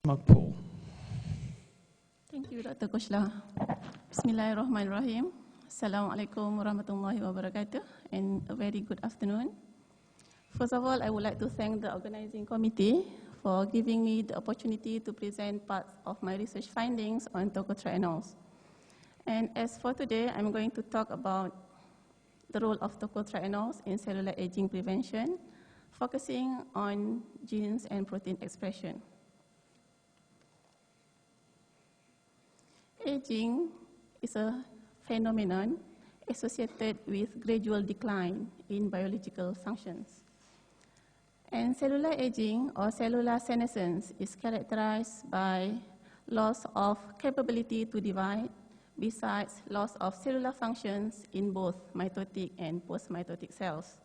Makpol. Thank you, Dr. Koshla. Bismillahirrahmanirrahim. Assalamualaikum warahmatullahi wabarakatuh, and a very good afternoon. First of all, I would like to thank the organizing committee for giving me the opportunity to present parts of my research findings on tocotrienols. And as for today, I'm going to talk about the role of tocotrienols in cellular aging prevention, focusing on genes and protein expression. Aging is a phenomenon associated with gradual decline in biological functions. And cellular aging or cellular senescence is characterized by loss of capability to divide, besides loss of cellular functions in both mitotic and post-mitotic cells.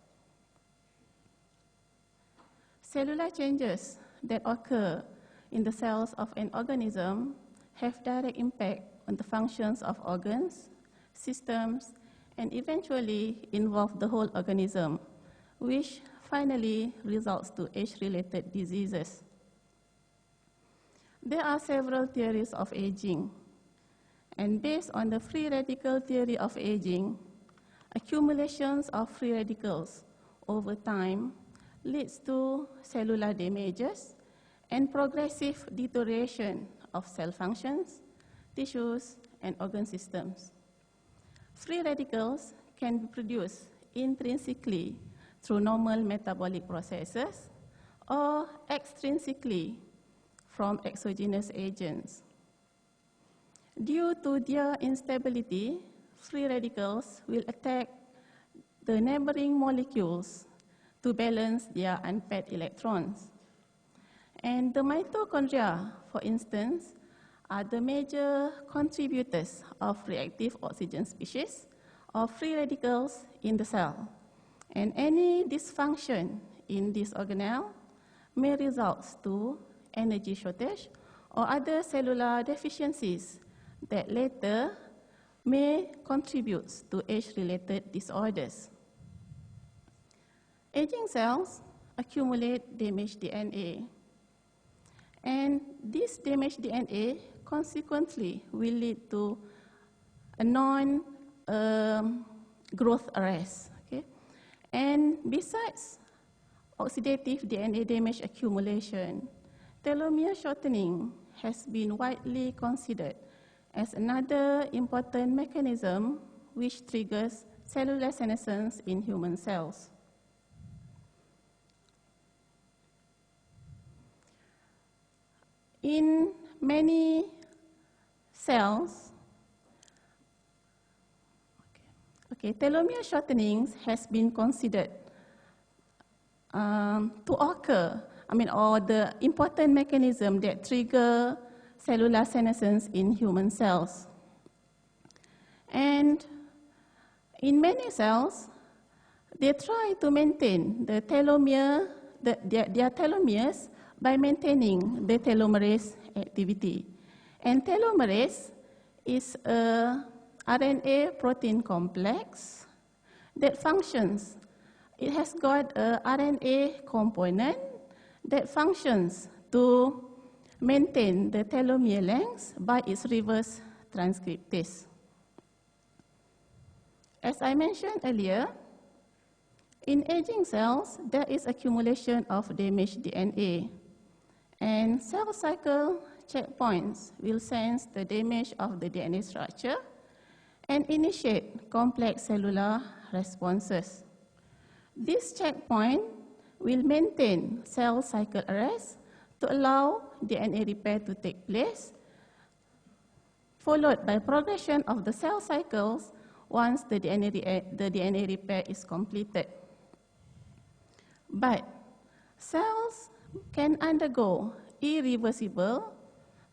Cellular changes that occur in the cells of an organism have direct impact on the functions of organs, systems, and eventually involve the whole organism, which finally results to age-related diseases. There are several theories of aging, and based on the free radical theory of aging, accumulations of free radicals over time leads to cellular damages and progressive deterioration of cell functions, tissues, and organ systems. Free radicals can be produced intrinsically through normal metabolic processes or extrinsically from exogenous agents. Due to their instability, free radicals will attack the neighboring molecules to balance their unpaired electrons. And the mitochondria, for instance, are the major contributors of reactive oxygen species or free radicals in the cell. And any dysfunction in this organelle may result to energy shortage or other cellular deficiencies that later may contribute to age-related disorders. Aging cells accumulate damaged DNA. And this damaged DNA consequently will lead to a non-growth arrest. Okay? And besides oxidative DNA damage accumulation, telomere shortening has been widely considered as another important mechanism which triggers cellular senescence in human cells. In many cells, telomere shortening has been considered to occur, or the important mechanism that trigger cellular senescence in human cells. And in many cells, they try to maintain the telomere, their telomeres by maintaining the telomerase activity. And telomerase is a RNA protein complex that functions. It has got a RNA component that functions to maintain the telomere length by its reverse transcriptase. As I mentioned earlier, in aging cells, there is accumulation of damaged DNA. And cell cycle checkpoints will sense the damage of the DNA structure and initiate complex cellular responses. This checkpoint will maintain cell cycle arrest to allow DNA repair to take place, followed by progression of the cell cycles once the DNA repair is completed. But cells can undergo irreversible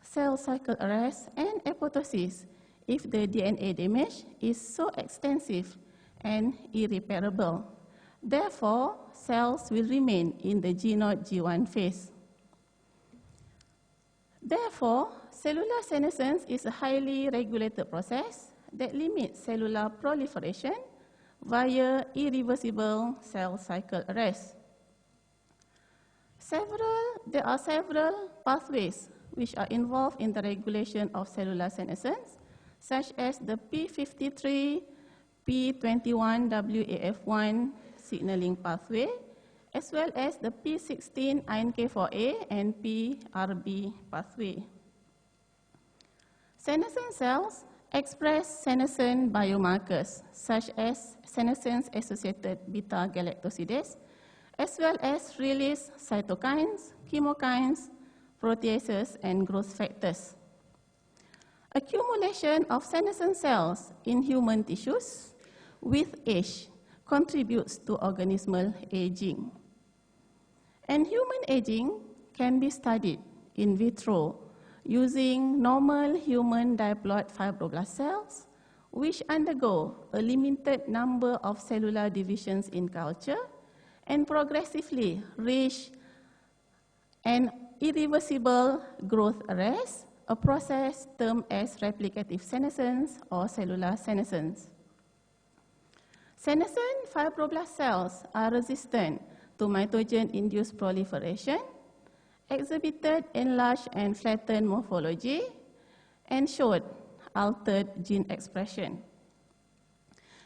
cell cycle arrest and apoptosis if the DNA damage is so extensive and irreparable. Therefore, cells will remain in the G0, G1 phase. Therefore, cellular senescence is a highly regulated process that limits cellular proliferation via irreversible cell cycle arrest. There are several pathways which are involved in the regulation of cellular senescence, such as the P53, P21WAF1 signaling pathway, as well as the P16 INK4A and PRB pathway. Senescent cells express senescent biomarkers, such as senescence-associated beta-galactosidase, as well as release cytokines, chemokines, proteases, and growth factors. Accumulation of senescent cells in human tissues with age contributes to organismal aging. And human aging can be studied in vitro using normal human diploid fibroblast cells, which undergo a limited number of cellular divisions in culture and progressively reach an irreversible growth arrest, a process termed as replicative senescence or cellular senescence. Senescent fibroblast cells are resistant to mitogen-induced proliferation, exhibited enlarged and flattened morphology, and showed altered gene expression.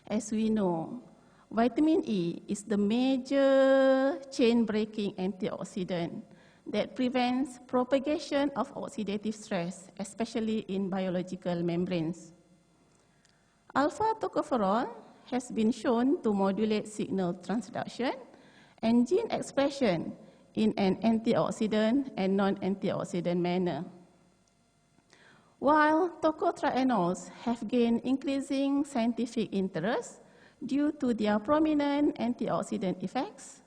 As we know, vitamin E is the major chain-breaking antioxidant that prevents propagation of oxidative stress, especially in biological membranes. Alpha-tocopherol has been shown to modulate signal transduction and gene expression in an antioxidant and non-antioxidant manner. While tocotrienols have gained increasing scientific interest due to their prominent antioxidant effects,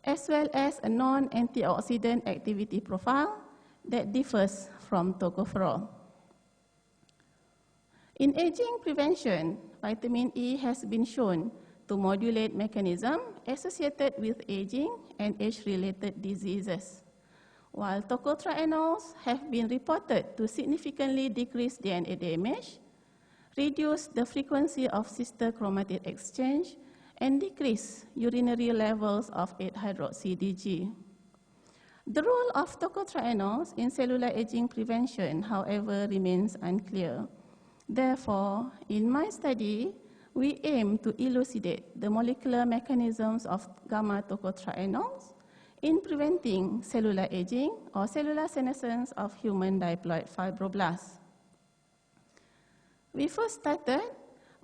as well as a non-antioxidant activity profile that differs from tocopherol. In aging prevention, vitamin E has been shown to modulate mechanisms associated with aging and age-related diseases, while tocotrienols have been reported to significantly decrease DNA damage, reduce the frequency of sister chromatid exchange, and decrease urinary levels of 8-hydroxy-DG. The role of tocotrienols in cellular aging prevention, however, remains unclear. Therefore, in my study, we aim to elucidate the molecular mechanisms of gamma-tocotrienols in preventing cellular aging or cellular senescence of human diploid fibroblasts. We first started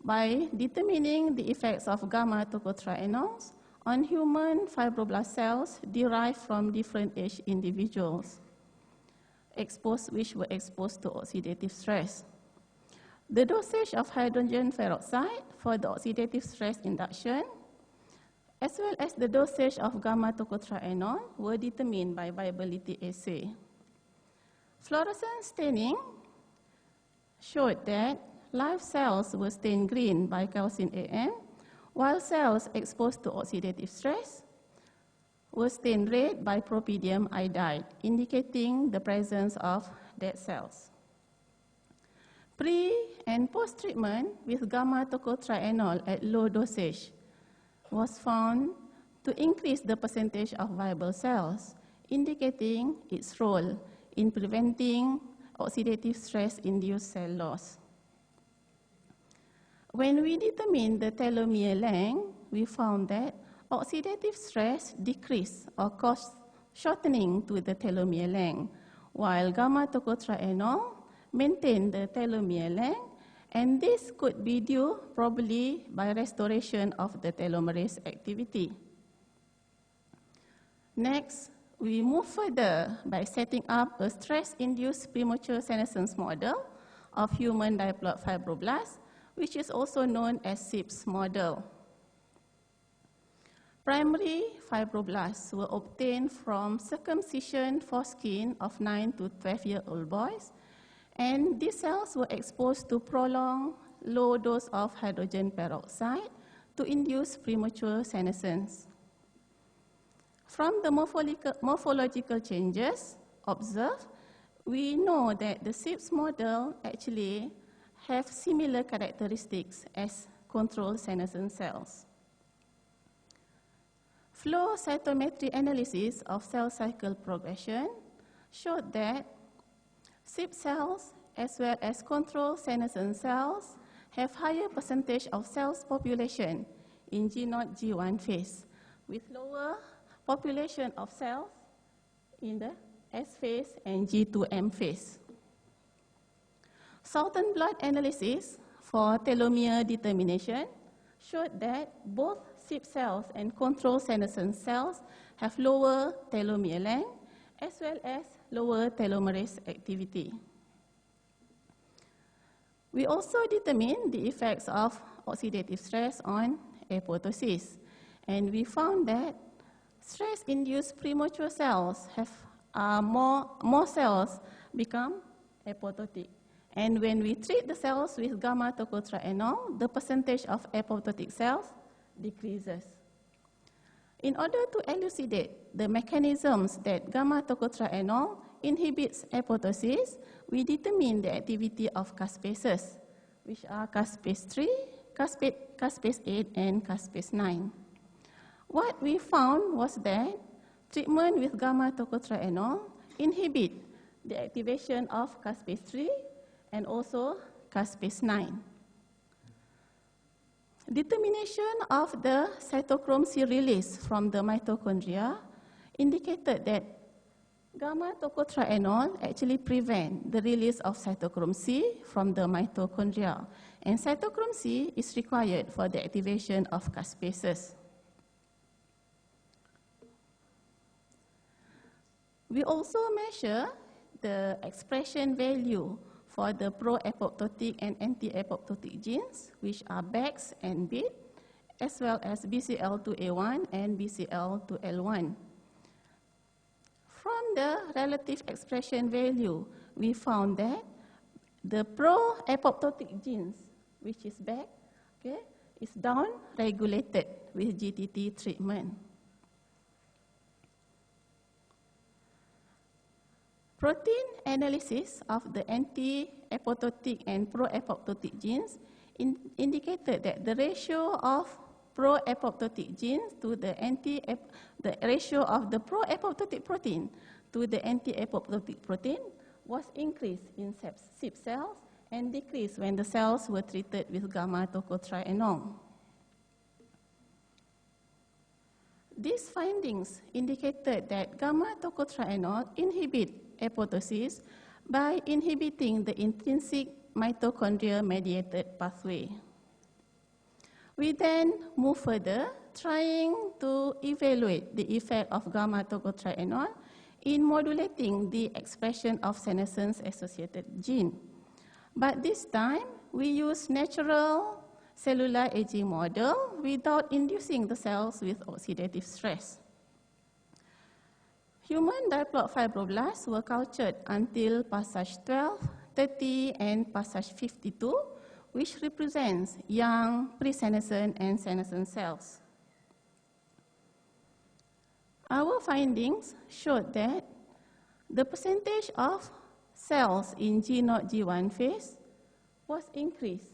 by determining the effects of gamma-tocotrienols on human fibroblast cells derived from different age individuals which were exposed to oxidative stress. The dosage of hydrogen peroxide for the oxidative stress induction, as well as the dosage of gamma-tocotrienol, were determined by viability assay. Fluorescence staining showed that live cells were stained green by calcin AM, while cells exposed to oxidative stress were stained red by propidium iodide, indicating the presence of dead cells. Pre- and post-treatment with gamma-tocotrienol at low dosage was found to increase the percentage of viable cells, indicating its role in preventing oxidative stress-induced cell loss. When we determined the telomere length, we found that oxidative stress decreased or caused shortening to the telomere length, while gamma-tocotrienol maintained the telomere length, and this could be due probably by restoration of the telomerase activity. Next, we move further by setting up a stress-induced premature senescence model of human diploid fibroblasts, which is also known as SIPS model. Primary fibroblasts were obtained from circumcision foreskin of 9 to 12-year-old boys, and these cells were exposed to prolonged low dose of hydrogen peroxide to induce premature senescence. From the morphological changes observed, we know that the SIPS model actually have similar characteristics as control senescent cells. Flow cytometry analysis of cell cycle progression showed that SIP cells, as well as control senescent cells, have higher percentage of cells population in G0, G1 phase, with lower population of cells in the S phase and G2M phase. Southern blot analysis for telomere determination showed that both SIP cells and control senescent cells have lower telomere length as well as lower telomerase activity. We also determined the effects of oxidative stress on apoptosis, and we found that stress-induced premature cells have more cells become apoptotic. And when we treat the cells with gamma tocotrienol, the percentage of apoptotic cells decreases. In order to elucidate the mechanisms that gamma tocotrienol inhibits apoptosis, we determine the activity of caspases, which are caspase 3, caspase 8, and caspase 9. What we found was that treatment with gamma tocotrienol inhibit the activation of caspase 3 and also caspase 9. Determination of the cytochrome C release from the mitochondria indicated that gamma tocotrienol actually prevent the release of cytochrome C from the mitochondria, and cytochrome C is required for the activation of caspases. We also measure the expression value for the pro-apoptotic and anti-apoptotic genes, which are BAX and BIT, as well as BCL2A1 and BCL2L1. From the relative expression value, we found that the pro-apoptotic genes, which is BAX, is down-regulated with GTT treatment. Protein analysis of the anti-apoptotic and pro-apoptotic genes indicated that the ratio of pro-apoptotic genes to the ratio of the pro-apoptotic protein to the anti-apoptotic protein was increased in SIP cells and decreased when the cells were treated with gamma tocotrienol. These findings indicated that gamma tocotrienol inhibit apoptosis by inhibiting the intrinsic mitochondria-mediated pathway. We then move further, trying to evaluate the effect of gamma tocotrienol in modulating the expression of senescence-associated gene. But this time, we use natural cellular aging model without inducing the cells with oxidative stress. Human diploid fibroblasts were cultured until passage 12, 30, and passage 52, which represents young pre-senescent and senescent cells. Our findings showed that the percentage of cells in G0, G1 phase was increased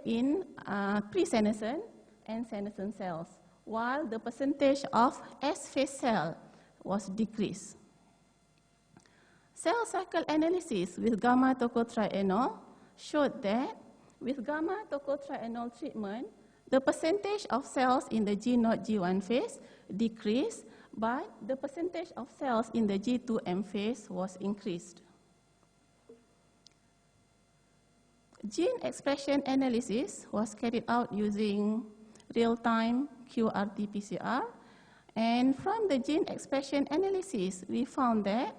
in pre-senescent and senescent cells, while the percentage of S-phase cell was decreased. Cell cycle analysis with gamma tocotrienol showed that with gamma tocotrienol treatment, the percentage of cells in the G0, G1 phase decreased, but the percentage of cells in the G2M phase was increased. Gene expression analysis was carried out using real-time qRT-PCR, and from the gene expression analysis, we found that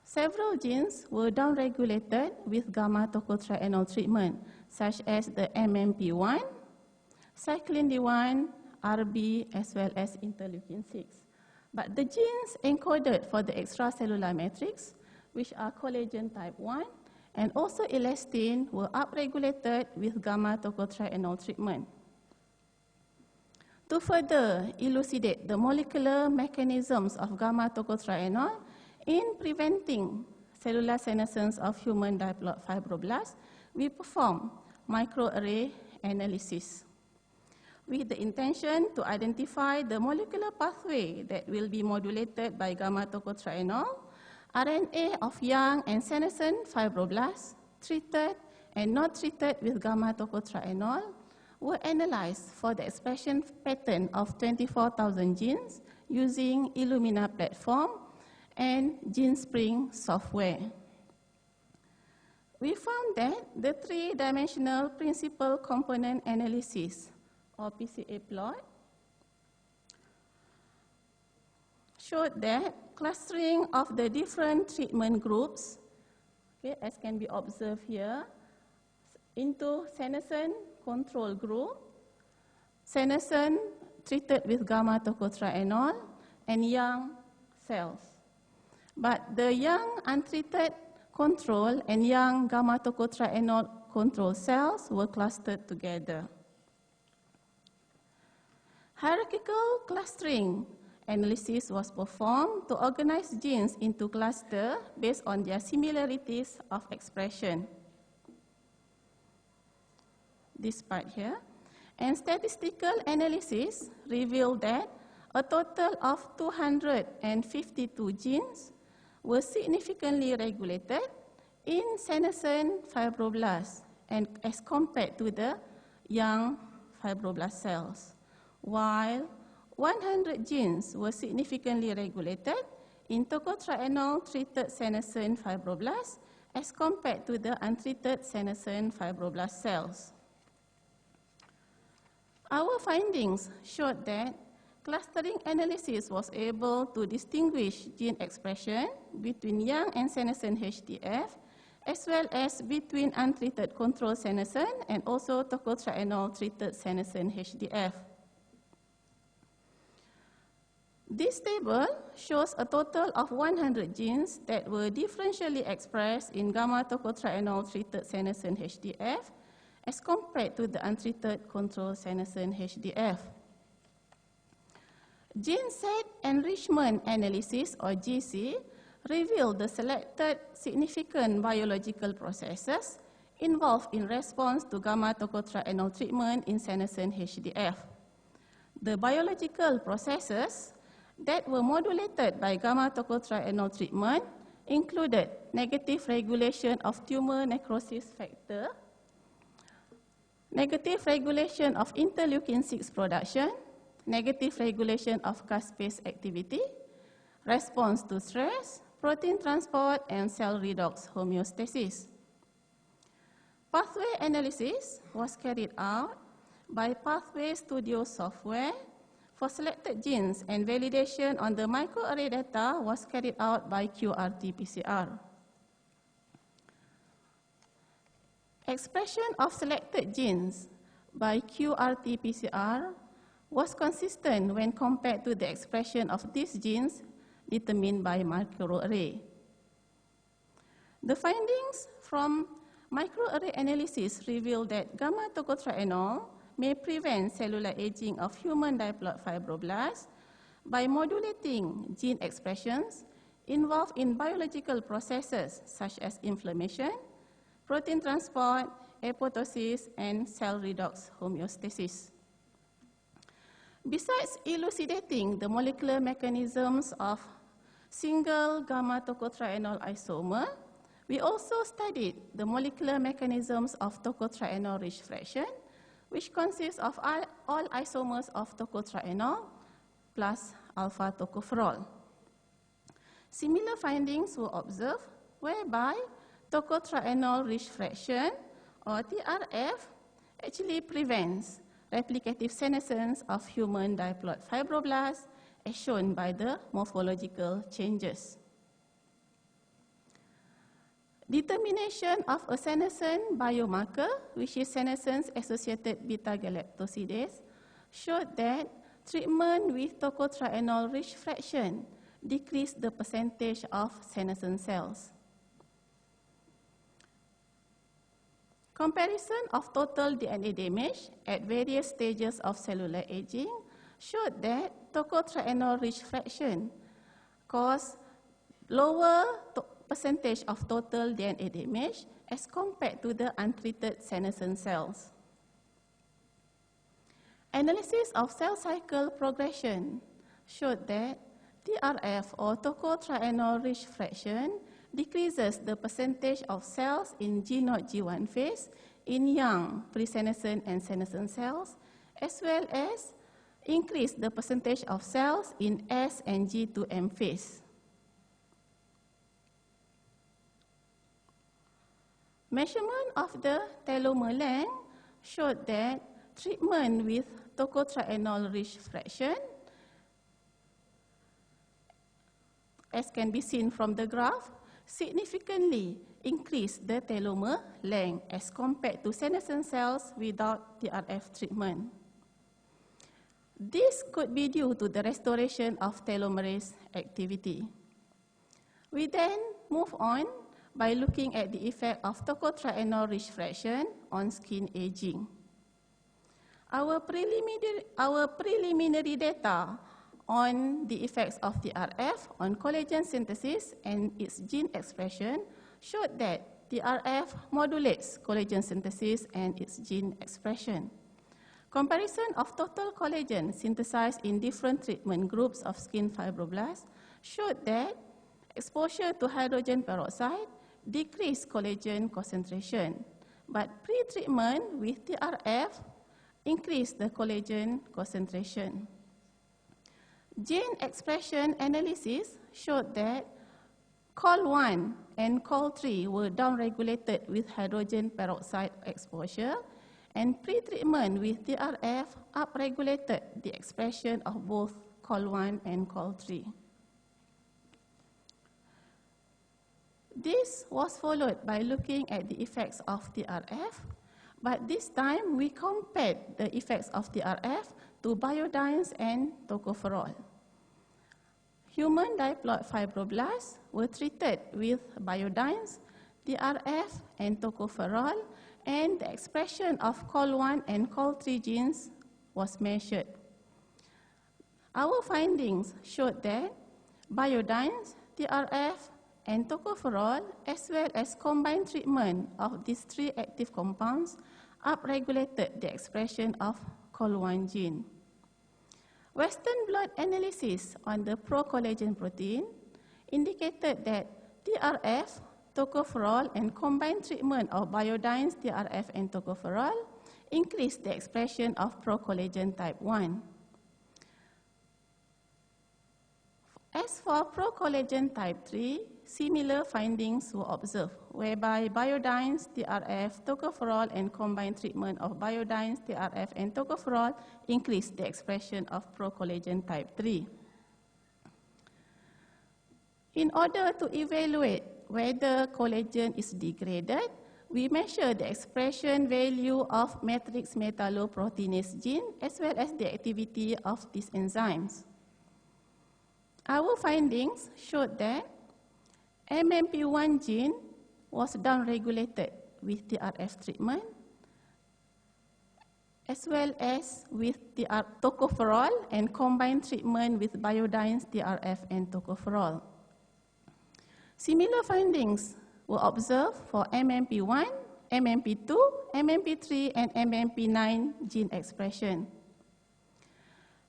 several genes were downregulated with gamma tocotrienol treatment, such as the MMP1, cyclin D1, RB, as well as interleukin 6. But the genes encoded for the extracellular matrix, which are collagen type 1, and also elastin, were upregulated with gamma tocotrienol treatment. To further elucidate the molecular mechanisms of gamma tocotrienol in preventing cellular senescence of human diploid fibroblasts, we perform microarray analysis. with the intention to identify the molecular pathway that will be modulated by gamma-tocotrienol, RNA of young and senescent fibroblasts treated and not treated with gamma-tocotrienol were analyzed for the expression pattern of 24,000 genes using Illumina platform and GeneSpring software. We found that the three-dimensional principal component analysis, or PCA plot, showed that clustering of the different treatment groups, okay, as can be observed here, into senescent control group, senescent treated with gamma-tocotrienol, and young cells. But the young untreated control and young gamma-tocotrienol control cells were clustered together. Hierarchical clustering analysis was performed to organize genes into clusters based on their similarities of expression. This part here. And statistical analysis revealed that a total of 252 genes were significantly regulated in senescent fibroblasts and as compared to the young fibroblast cells, while 100 genes were significantly regulated in tocotrienol-treated senescent fibroblasts as compared to the untreated senescent fibroblast cells. Our findings showed that clustering analysis was able to distinguish gene expression between young and senescent HDF, as well as between untreated control senescent and also tocotrienol-treated senescent HDF. This table shows a total of 100 genes that were differentially expressed in gamma-tocotrienol-treated senescent HDF as compared to the untreated control senescent HDF. Gene set enrichment analysis, or GC, revealed the selected significant biological processes involved in response to gamma-tocotrienol treatment in senescent HDF. The biological processes that were modulated by gamma-tocotrienol treatment included negative regulation of tumor necrosis factor, negative regulation of interleukin-6 production, negative regulation of caspase activity, response to stress, protein transport, and cell redox homeostasis. Pathway analysis was carried out by Pathway Studio software for selected genes, and validation on the microarray data was carried out by qRT-PCR. Expression of selected genes by qRT-PCR was consistent when compared to the expression of these genes determined by microarray. The findings from microarray analysis revealed that gamma-tocotrienol may prevent cellular aging of human diploid fibroblasts by modulating gene expressions involved in biological processes such as inflammation, protein transport, apoptosis, and cell redox homeostasis. Besides elucidating the molecular mechanisms of single gamma-tocotrienol isomer, we also studied the molecular mechanisms of tocotrienol-rich fraction, which consists of all isomers of tocotrienol plus alpha tocopherol. Similar findings were observed whereby tocotrienol-rich fraction, or TRF, actually prevents replicative senescence of human diploid fibroblasts, as shown by the morphological changes. Determination of a senescent biomarker, which is senescence-associated beta-galactosidase, showed that treatment with tocotrienol-rich fraction decreased the percentage of senescent cells. Comparison of total DNA damage at various stages of cellular aging showed that tocotrienol-rich fraction caused lower percentage of total DNA damage as compared to the untreated senescent cells. Analysis of cell cycle progression showed that TRF or tocotrienol rich fraction decreases the percentage of cells in G0, G1 phase in young pre-senescent and senescent cells, as well as increase the percentage of cells in S and G2M phase. Measurement of the telomere length showed that treatment with tocotrienol rich fraction, as can be seen from the graph, significantly increased the telomere length as compared to senescent cells without TRF treatment. This could be due to the restoration of telomerase activity. We then move on by looking at the effect of tocotrienol rich fraction on skin aging. Our preliminary data on the effects of TRF on collagen synthesis and its gene expression showed that TRF modulates collagen synthesis and its gene expression. Comparison of total collagen synthesized in different treatment groups of skin fibroblasts showed that exposure to hydrogen peroxide decreased collagen concentration, but pre-treatment with TRF increased the collagen concentration. Gene expression analysis showed that COL1 and COL3 were downregulated with hydrogen peroxide exposure, and pre-treatment with TRF upregulated the expression of both COL1 and COL3. This was followed by looking at the effects of TRF, but this time we compared the effects of TRF to biodines and tocopherol. Human diploid fibroblasts were treated with biodines, TRF, and tocopherol, and the expression of COL1 and COL3 genes was measured. Our findings showed that biodines, TRF, and tocopherol, as well as combined treatment of these three active compounds, upregulated the expression of COL1 gene. Western blot analysis on the pro-collagen protein indicated that TRF, tocopherol, and combined treatment of biodines, TRF, and tocopherol increased the expression of pro-collagen type 1. As for pro-collagen type 3, similar findings were observed, whereby biodines, TRF, tocopherol, and combined treatment of biodines, TRF, and tocopherol increased the expression of pro-collagen type 3. In order to evaluate whether collagen is degraded, we measure the expression value of matrix metalloproteinase gene as well as the activity of these enzymes. Our findings showed that MMP1 gene was downregulated with TRF treatment, as well as with tocopherol and combined treatment with biodines, TRF, and tocopherol. Similar findings were observed for MMP1, MMP2, MMP3, and MMP9 gene expression.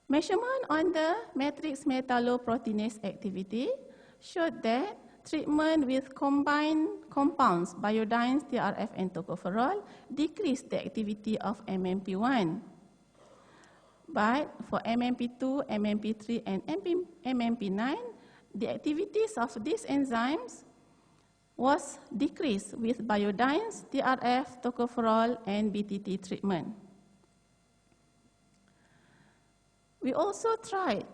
Measurement on the matrix metalloproteinase activity showed that treatment with combined compounds, biodines, TRF, and tocopherol decreased the activity of MMP1. But for MMP2, MMP3, and MMP9, the activities of these enzymes was decreased with biodines, TRF, tocopherol, and BTT treatment. We also tried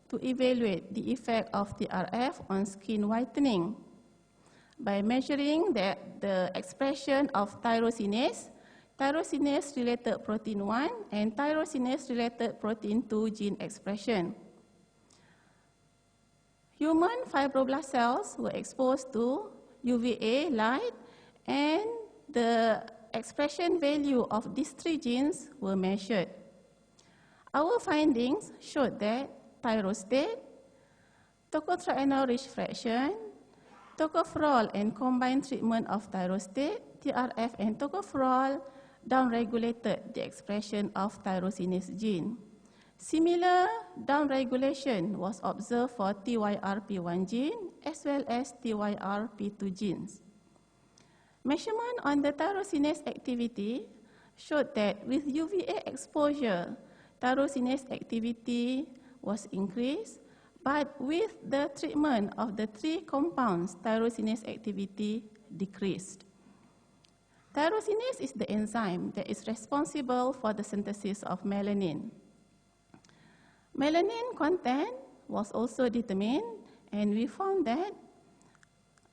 to evaluate the effect of TRF on skin whitening by measuring the expression of tyrosinase, tyrosinase-related protein 1, and tyrosinase-related protein 2 gene expression. Human fibroblast cells were exposed to UVA light, and the expression value of these three genes were measured. Our findings showed that tyrostate, tocotrienol rich fraction, tocopherol and combined treatment of tyrostate, TRF, and tocopherol downregulated the expression of tyrosinase gene. Similar downregulation was observed for TYRP1 gene as well as TYRP2 genes. Measurement on the tyrosinase activity showed that with UVA exposure, tyrosinase activity was increased, but with the treatment of the 3 compounds, tyrosinase activity decreased. Tyrosinase is the enzyme that is responsible for the synthesis of melanin. Melanin content was also determined, and we found that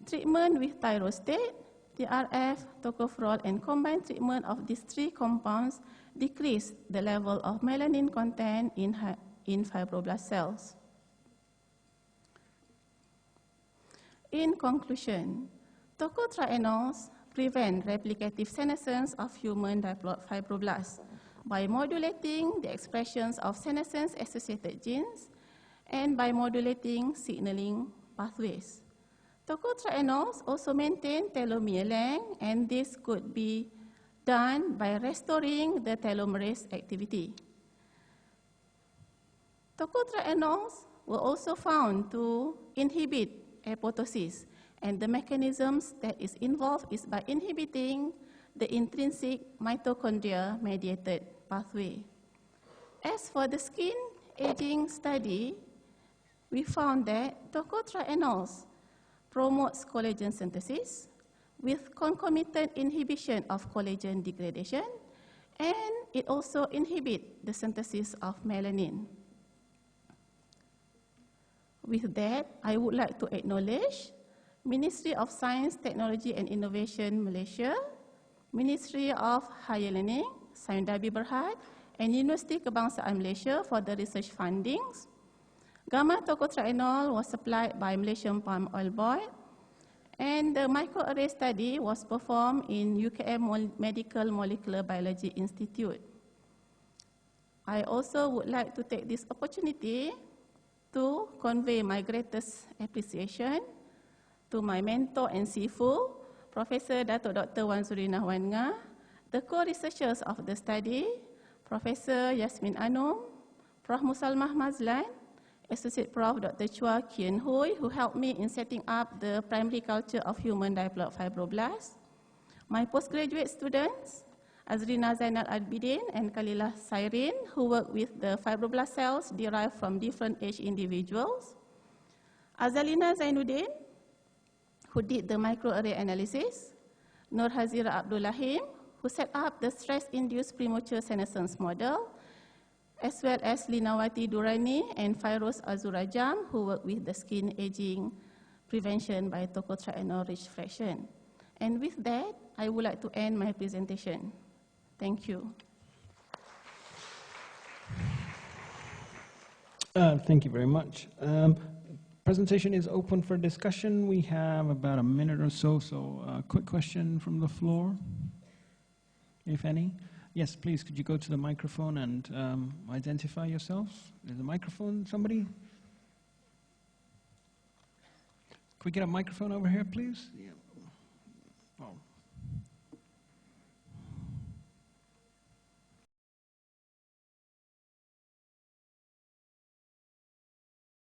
treatment with tyrostate, TRF, tocopherol, and combined treatment of these 3 compounds decreased the level of melanin content in fibroblast cells. In conclusion, tocotrienols prevent replicative senescence of human diploid fibroblasts by modulating the expressions of senescence-associated genes and by modulating signaling pathways. Tocotrienols also maintain telomere length, and this could be done by restoring the telomerase activity. Tocotrienols were also found to inhibit apoptosis, and the mechanisms that is involved is by inhibiting the intrinsic mitochondria-mediated pathway. As for the skin aging study, we found that tocotrienols promotes collagen synthesis with concomitant inhibition of collagen degradation, and it also inhibits the synthesis of melanin. With that, I would like to acknowledge Ministry of Science, Technology and Innovation Malaysia, Ministry of Higher Learning, Saindabi Berhad, and Universiti Kebangsaan Malaysia for the research fundings. Gamma tocotrienol was supplied by Malaysian Palm Oil Board, and the microarray study was performed in UKM Medical Molecular Biology Institute. I also would like to take this opportunity to convey my greatest appreciation to my mentor and Sifu, Professor Dr. Wan Zurina Wanga, the co-researchers of the study, Professor Yasmin Anum, Prof Musalmah Mazlan, Associate Prof Dr. Chua Kien Hui, who helped me in setting up the primary culture of human diploid fibroblasts, my postgraduate students, Azrina Zainal Abidin and Kalilah Sairin, who work with the fibroblast cells derived from different age individuals, Azalina Zainuddin, who did the microarray analysis, Nur Hazira Abdullahim, who set up the stress-induced premature senescence model, as well as Linawati Durani and Fairoz Azurajam, who work with the skin aging prevention by tocotrienol-rich fraction. And with that, I would like to end my presentation. Thank you. Thank you very much. Presentation is open for discussion. We have about a minute or so, a quick question from the floor, if any. Yes, please, could you go to the microphone and identify yourselves? There's a microphone, somebody? Could we get a microphone over here, please? Yeah. Oh.